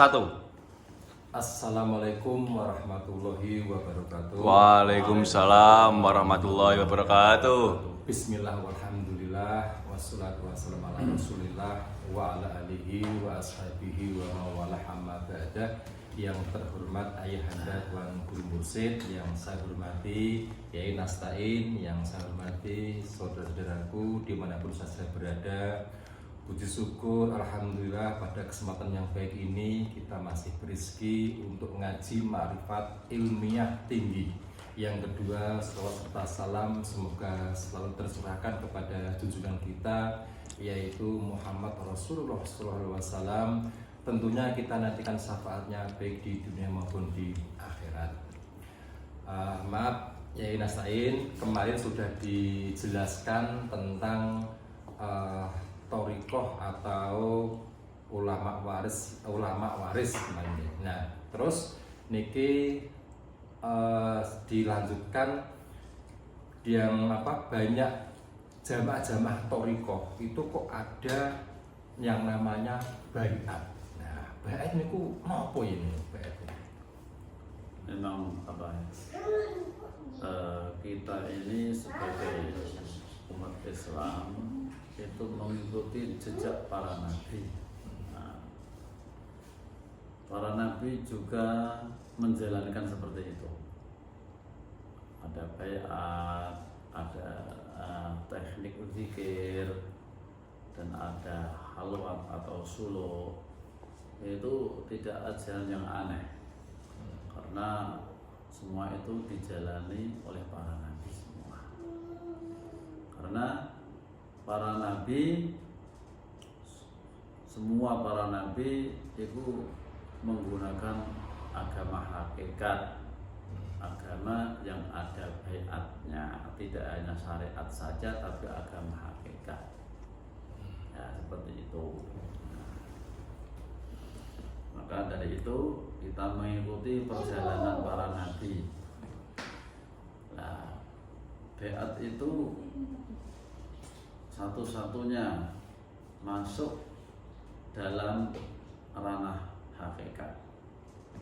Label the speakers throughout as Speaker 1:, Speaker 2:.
Speaker 1: Satu.
Speaker 2: Assalamualaikum warahmatullahi wabarakatuh.
Speaker 1: Waalaikumsalam warahmatullahi wabarakatuh.
Speaker 2: Bismillah walhamdulillah wassalatu wassalamu ala rasulillah wa ala alihi wa ashabihi wa mawalah amma ba'da. Yang terhormat ayahanda Tuan Guru Mursyid, yang saya hormati Yai Nastain, yang saya hormati saudara-saudaraku dimanapun saya berada. Puji syukur, alhamdulillah pada kesempatan yang baik ini kita masih berizki untuk ngaji ma'rifat ilmiah tinggi. Yang kedua, salawat serta salam semoga selalu tercurahkan kepada junjungan kita, yaitu Muhammad Rasulullah SAW. Tentunya kita nantikan syafaatnya baik di dunia maupun di akhirat. Maaf, Yai Nastain, kemarin sudah dijelaskan tentang Thorikoh atau ulama waris namanya. Nah, terus niki dilanjutkan yang banyak jamaah Thorikoh itu kok ada yang namanya baiat. Nah, baiat niku apa ini baiat?
Speaker 3: Memang kita ini sebagai umat Islam itu mengikuti jejak para nabi. Nah, para nabi juga menjalankan seperti itu. Ada baiat, ada teknik zikir, dan ada halwat atau suluk. Itu tidak ajaran yang aneh, karena semua itu dijalani oleh para nabi semua. Karena para nabi, semua para nabi itu menggunakan agama hakikat, agama yang ada baiatnya, tidak hanya syariat saja tapi agama hakikat. Ya, seperti itu. Maka dari itu kita mengikuti perjalanan para nabi. Nah, baiat itu satu-satunya masuk dalam ranah hakikat.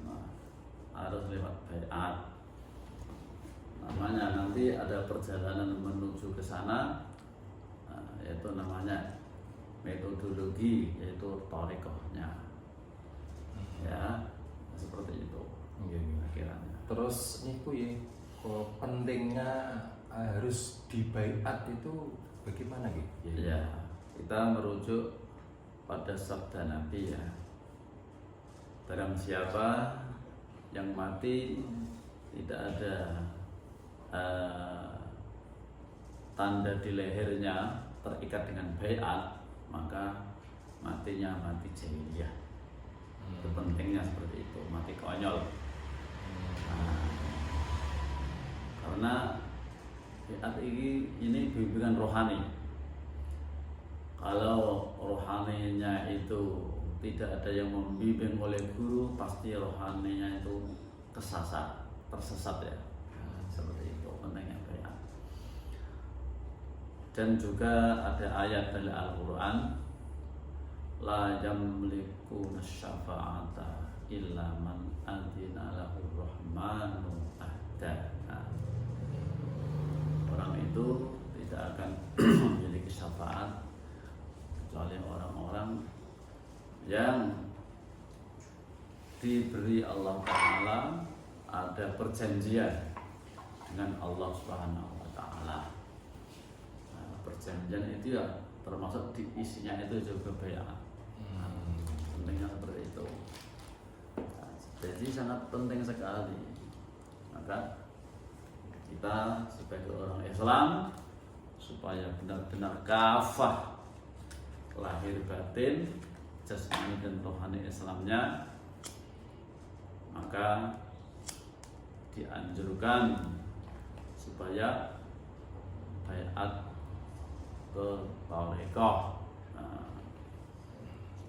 Speaker 3: Nah, harus lewat baiat. Namanya nanti ada perjalanan menuju ke sana, yaitu namanya metodologi, yaitu thorikohnya. Ya, seperti itu. Akhirnya.
Speaker 2: Terus niku ya, kok pentingnya harus dibaiat itu bagaimana gitu?
Speaker 3: Ya, kita merujuk pada sabda Nabi ya. Barang siapa yang mati tidak ada tanda di lehernya terikat dengan baiat, maka matinya mati jahiliyah. Itu pentingnya seperti itu, mati konyol. Nah, karena baiat ini bimbingan rohani. Kalau rohaninya itu tidak ada yang membimbing oleh guru, pasti rohaninya itu tersesat ya. Seperti itu pentingnya baiat. Dan juga ada ayat dari Al-Quran, la yamliku nasyafa'ata illa man adzina lahu rahmanu ahda. Orang itu tidak akan memiliki syafaat kecuali orang-orang yang diberi Allah Ta'ala, ada perjanjian dengan Allah Subhanahu wa Ta'ala. Nah, perjanjian itu ya termasuk di isinya itu juga baiat. Pentingnya seperti itu. Nah, jadi sangat penting sekali. Maka kita sebagai orang Islam supaya benar-benar kafah lahir batin, jasmani dan rohani Islamnya, maka dianjurkan supaya baiat ke thorikoh.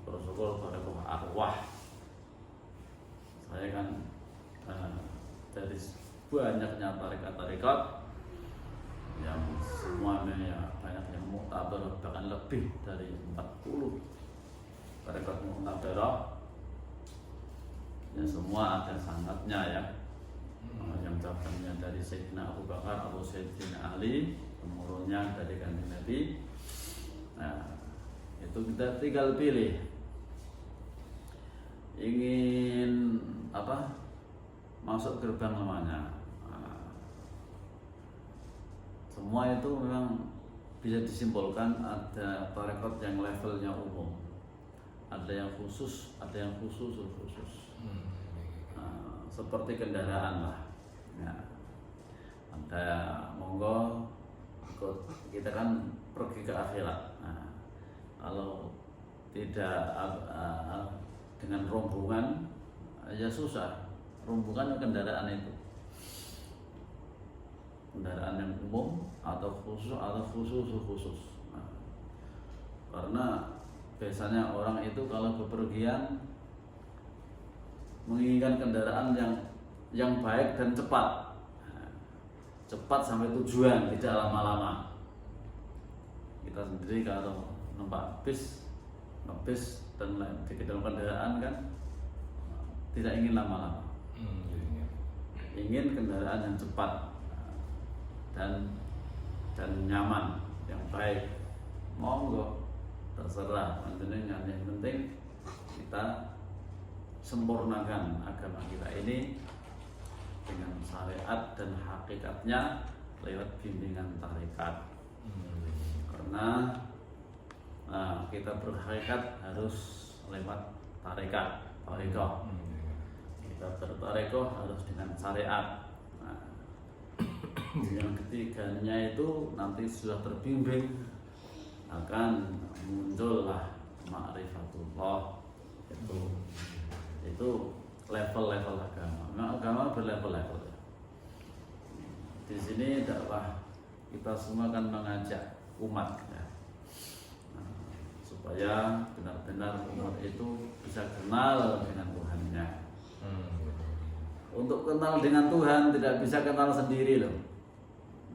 Speaker 3: Syukur thorikoh arwah. Saya kan dari banyaknya tarekat-tarekat yang semuanya ya banyak yang muktabar, bahkan lebih dari 40 tarekat muktabar Ya semua ada sanadnya ya. Yang cabangnya dari Sayyidina Abu Bakar atau Sayyidina Ali, temurunnya dari Kanjeng Nabi. Nah, itu kita tinggal pilih. Ingin apa? Masuk gerbang namanya. Nah, semua itu memang bisa disimpulkan ada tarekat yang levelnya umum. Ada yang khusus, ada yang khusus. Nah, seperti kendaraan lah. Ya. Ada monggo ikut, kita kan pergi ke akhirat. Nah, kalau tidak dengan rombongan ya susah. Rombongan kendaraan itu, kendaraan yang umum atau khusus Nah, karena biasanya orang itu kalau bepergian menginginkan kendaraan yang baik dan cepat. Cepat sampai tujuan, tidak lama-lama. Kita sendiri kalau numpak bis dan di dalam kendaraan kan tidak ingin lama-lama. Ingin kendaraan yang cepat dan nyaman, yang baik. Monggo, terserah panjenengan, yang penting kita sempurnakan agama kita ini dengan syariat dan hakikatnya lewat bimbingan tarekat. Karena kita berhakikat harus lewat tarekat. Kita bertarekoh harus dengan syariat. Nah, yang ketiganya itu nanti sudah terbimbing akan muncullah ma'rifatullah. Itu level-level agama. Memang agama berlevel-level. Di sini dakwah kita semua akan mengajak umat ya. Nah, supaya benar-benar umat itu bisa kenal dengan Tuhannya. Untuk kenal dengan Tuhan tidak bisa kenal sendiri loh.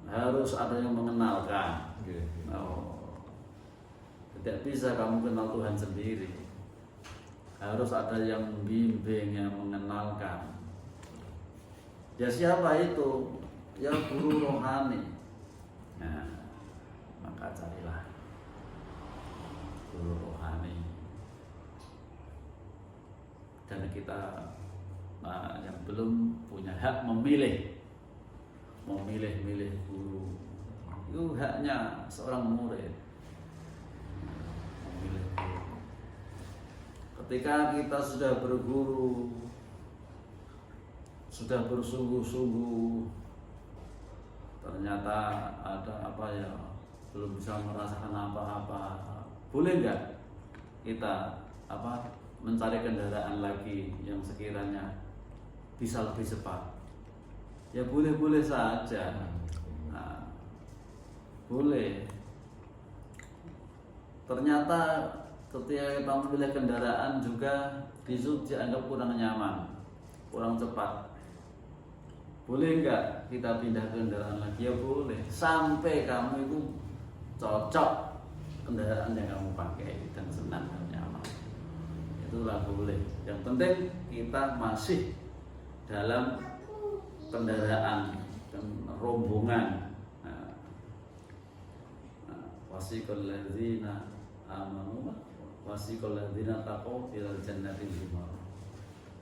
Speaker 3: Harus ada yang mengenalkan. Tidak bisa kamu kenal Tuhan sendiri. Harus ada yang membimbing, yang mengenalkan. Ya siapa itu? Ya guru rohani. Nah, maka carilah guru rohani. Dan kita yang belum punya hak memilih guru, itu haknya seorang murid. Memilih guru. Ketika kita sudah berguru, sudah bersungguh-sungguh, ternyata ada apa ya, belum bisa merasakan apa-apa, boleh nggak kita mencari kendaraan lagi yang sekiranya bisa lebih cepat? Ya boleh-boleh saja. Nah, boleh. Ternyata ketika kita memilih kendaraan juga dianggap kurang nyaman, kurang cepat. Boleh nggak kita pindah kendaraan lagi? Ya boleh, sampai kamu itu cocok kendaraan yang kamu pakai dan senang dan nyaman. Itulah boleh. Yang penting kita masih dalam kendaraan dan rombongan. Wasiqal ladzina amanu wasiqal ladzina taqaw ilal jannati zumar.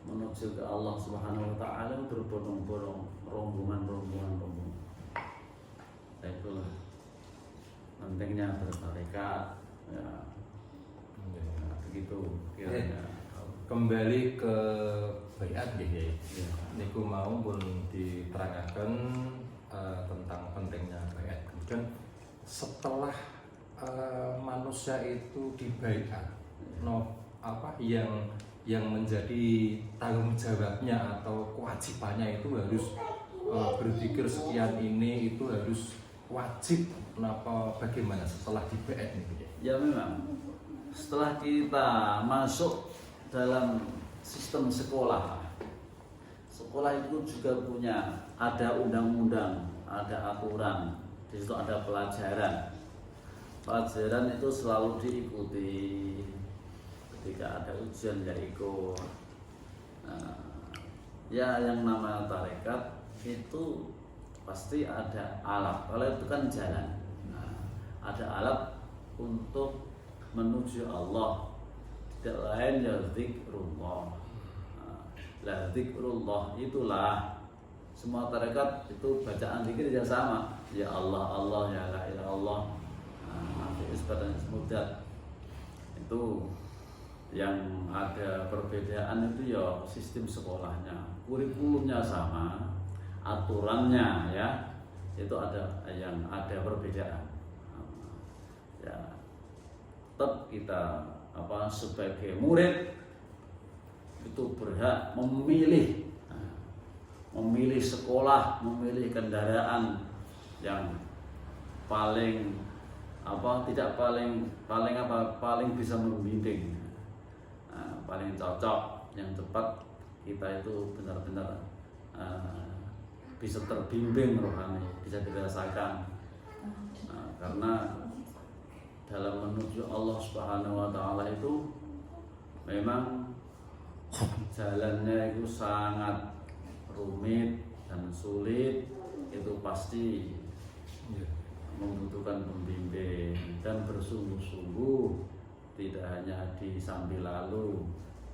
Speaker 3: Menuju ke Allah Subhanahu wa taala berbondong-bondong, rombongan. Itulah pentingnya bertarekat ya. Nah, begitu kira-kira.
Speaker 2: Kembali ke baiat nggih. Niku mau pun diterangkan tentang pentingnya baiat. Kemudian setelah manusia itu dibaiat, yang menjadi tanggung jawabnya atau kewajibannya itu harus berpikir sekian ini itu harus wajib. Bagaimana setelah dibaiat ini?
Speaker 3: Ya memang setelah kita masuk dalam sistem sekolah itu juga punya ada undang-undang, ada aturan, di situ ada pelajaran itu selalu diikuti. Ketika ada ujian ya ikut. Nah, Ya yang namanya tarekat itu pasti ada alat. Kalau itu kan jalan. Nah, ada alat untuk menuju Allah. Tidak lain ya zikrullah. Lah zikrullah itulah semua tarekat itu bacaan zikir ya sama. Ya Allah Allah ya la ilaha illallah. Nanti isbat dan ismudat itu yang ada perbedaan itu ya sistem sekolahnya, kurikulumnya sama, aturannya ya itu ada yang ada perbedaan. Ya tetap kita sebagai murid itu berhak memilih sekolah, memilih kendaraan yang paling paling bisa membimbing, paling cocok, yang cepat kita itu benar-benar bisa terbimbing rohani, bisa dirasakan, karena dalam menuju Allah Subhanahu wa Ta'ala itu memang jalannya itu sangat rumit dan sulit, itu pasti membutuhkan pembimbing dan bersungguh-sungguh, tidak hanya di sambil lalu,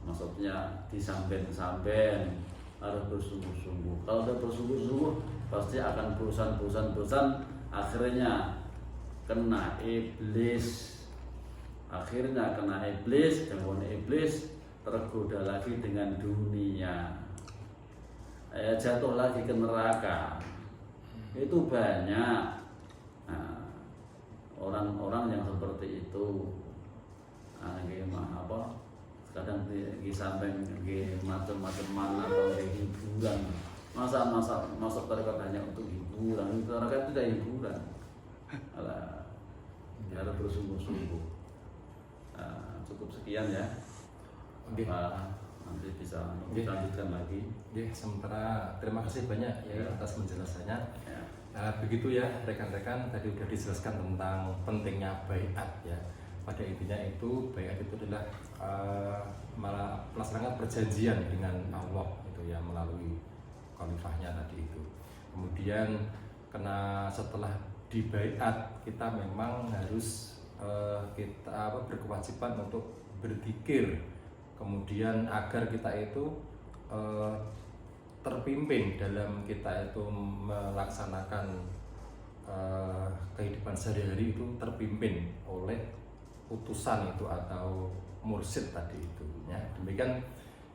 Speaker 3: maksudnya di samben-samben, harus bersungguh-sungguh. Kalau udah bersungguh-sungguh pasti akan bosan, akhirnya kena iblis, gangguan iblis, tergoda lagi dengan dunia, jatuh lagi ke neraka. Itu banyak orang-orang yang seperti itu. Kadang di samping macam-macam mana atau hiburan, masa tarekat hanya untuk hiburan, tarekat tidak hiburan. Harus bersungguh-sungguh. Cukup sekian ya. Nanti bisa lanjutkan lagi.
Speaker 2: Sementara terima kasih banyak ya atas penjelasannya. Begitu ya rekan-rekan, tadi sudah dijelaskan tentang pentingnya baiat ya. Pada intinya itu baiat itu adalah melaksanakan perjanjian dengan Allah itu ya, melalui khalifahnya tadi itu. Kemudian setelah dibaiat kita memang harus kita berkewajiban untuk berzikir, kemudian agar kita itu terpimpin dalam kita itu melaksanakan kehidupan sehari-hari, itu terpimpin oleh utusan itu atau mursyid tadi itu ya. Demikian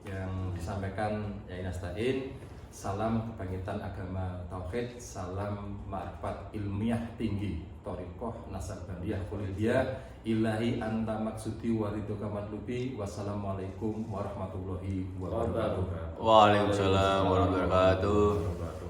Speaker 2: yang disampaikan Yai Nasta'in. Salam kebangkitan agama tauhid, salam ma'rifat ilmiah tinggi, thariqah nasabandiyah qulidiyah, ilahi anta maksudi wariduka matlubi. Wassalamualaikum warahmatullahi wabarakatuh.
Speaker 1: Waalaikumsalam warahmatullahi wabarakatuh.